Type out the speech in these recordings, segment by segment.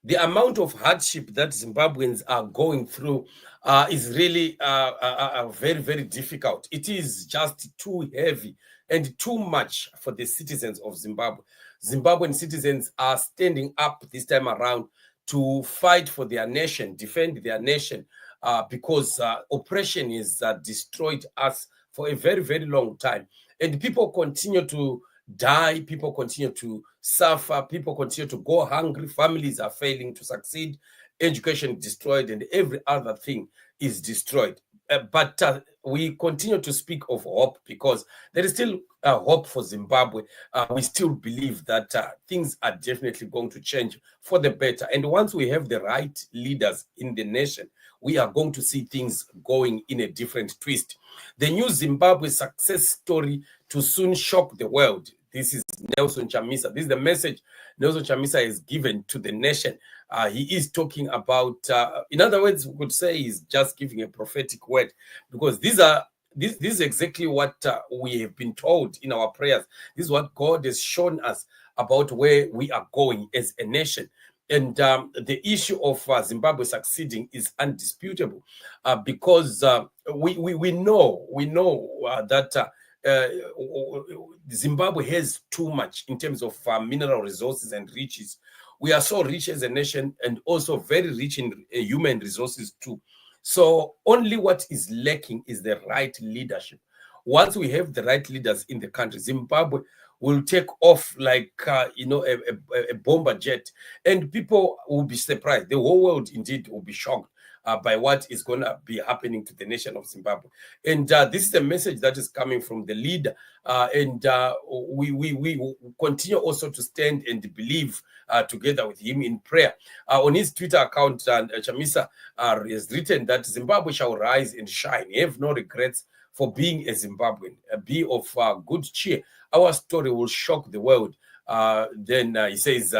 the amount of hardship that Zimbabweans are going through is really very, very difficult. It is just too heavy and too much for the citizens of Zimbabwe. Zimbabwean citizens are standing up this time around to fight for their nation, defend their nation, because oppression has destroyed us for a very, very long time. And people continue to die, people continue to suffer, people continue to go hungry, families are failing to succeed, education destroyed, and every other thing is destroyed. But we continue to speak of hope because there is still hope for Zimbabwe. We still believe that things are definitely going to change for the better. And once we have the right leaders in the nation, we are going to see things going in a different twist. The new Zimbabwe success story to soon shock the world. This is Nelson Chamisa. This is the message Nelson Chamisa has given to the nation. He is talking about, in other words, we could say he's just giving a prophetic word, because this is exactly what we have been told in our prayers. This is what God has shown us about where we are going as a nation. And the issue of Zimbabwe succeeding is undisputable, because we know that Zimbabwe has too much in terms of mineral resources and riches. We are so rich as a nation, and also very rich in human resources too. So only what is lacking is the right leadership. Once we have the right leaders in the country, Zimbabwe will take off like a bomber jet, and people will be surprised. The whole world indeed will be shocked by what is going to be happening to the nation of Zimbabwe. And this is a message that is coming from the leader, and we continue also to stand and believe together with him in prayer. On his Twitter account, Chamisa has written that Zimbabwe shall rise and shine, have no regrets for being a Zimbabwean, be of good cheer. Our story will shock the world. Then he says,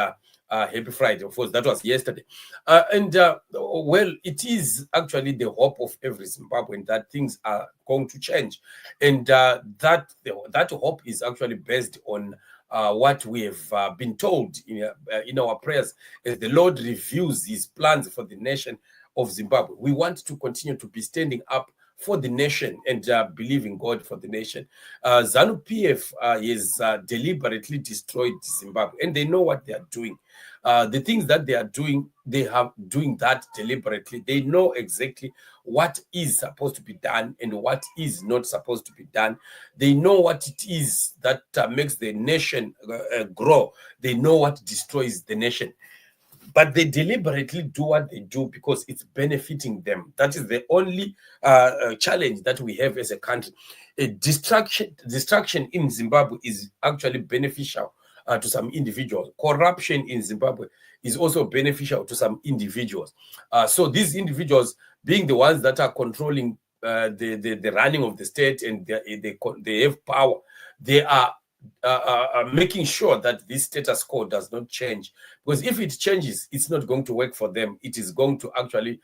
happy Friday. Of course, that was yesterday. Well, it is actually the hope of every Zimbabwean that things are going to change. And that hope is actually based on what we have been told in our prayers as the Lord reviews his plans for the nation of Zimbabwe. We want to continue to be standing up for the nation and believe in God for the nation. ZANU-PF is deliberately destroyed Zimbabwe, and they know what they are doing. The things that they are doing, they are doing that deliberately. They know exactly what is supposed to be done and what is not supposed to be done. They know what it is that makes the nation grow. They know what destroys the nation. But they deliberately do what they do because it's benefiting them. That is the only challenge that we have as a country. A distraction in Zimbabwe is actually beneficial to some individuals. Corruption in Zimbabwe is also beneficial to some individuals. So these individuals, being the ones that are controlling the running of the state, and they have power, they are making sure that this status quo does not change, because if it changes, it's not going to work for them. It is going to actually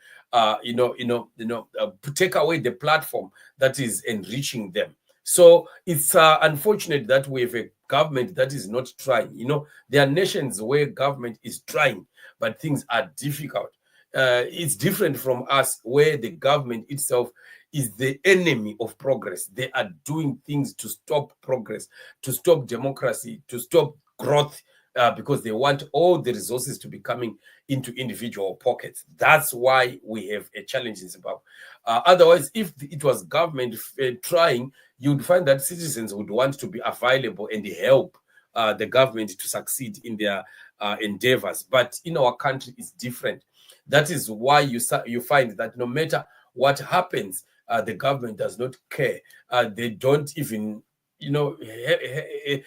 take away the platform that is enriching them. So it's unfortunate that we have a government that is not trying. There are nations where government is trying, but things are difficult. It's different from us, where the government itself is the enemy of progress. They are doing things to stop progress, to stop democracy, to stop growth, because they want all the resources to be coming into individual pockets. That's why we have a challenge in Zimbabwe. Otherwise, if it was government trying, you'd find that citizens would want to be available and help the government to succeed in their endeavors. But in our country, it's different. That is why you find that no matter what happens, the government does not care. They don't even, they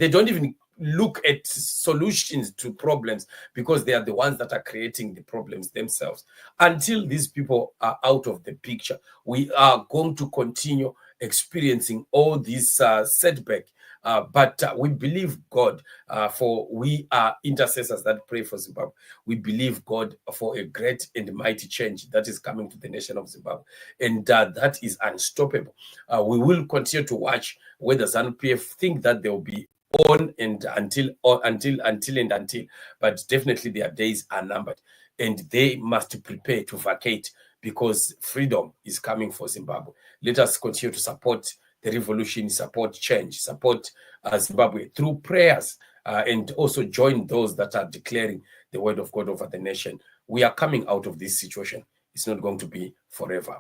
don't even look at solutions to problems, because they are the ones that are creating the problems themselves. Until these people are out of the picture, we are going to continue experiencing all these setbacks. But we believe God, for we are intercessors that pray for Zimbabwe. We believe God for a great and mighty change that is coming to the nation of Zimbabwe. And that is unstoppable. We will continue to watch whether ZANU-PF think that there will be on and until, but definitely their days are numbered, and they must prepare to vacate because freedom is coming for Zimbabwe. Let us continue to support the revolution, support change, support Zimbabwe through prayers, and also join those that are declaring the word of God over the nation. We are coming out of this situation. It's not going to be forever.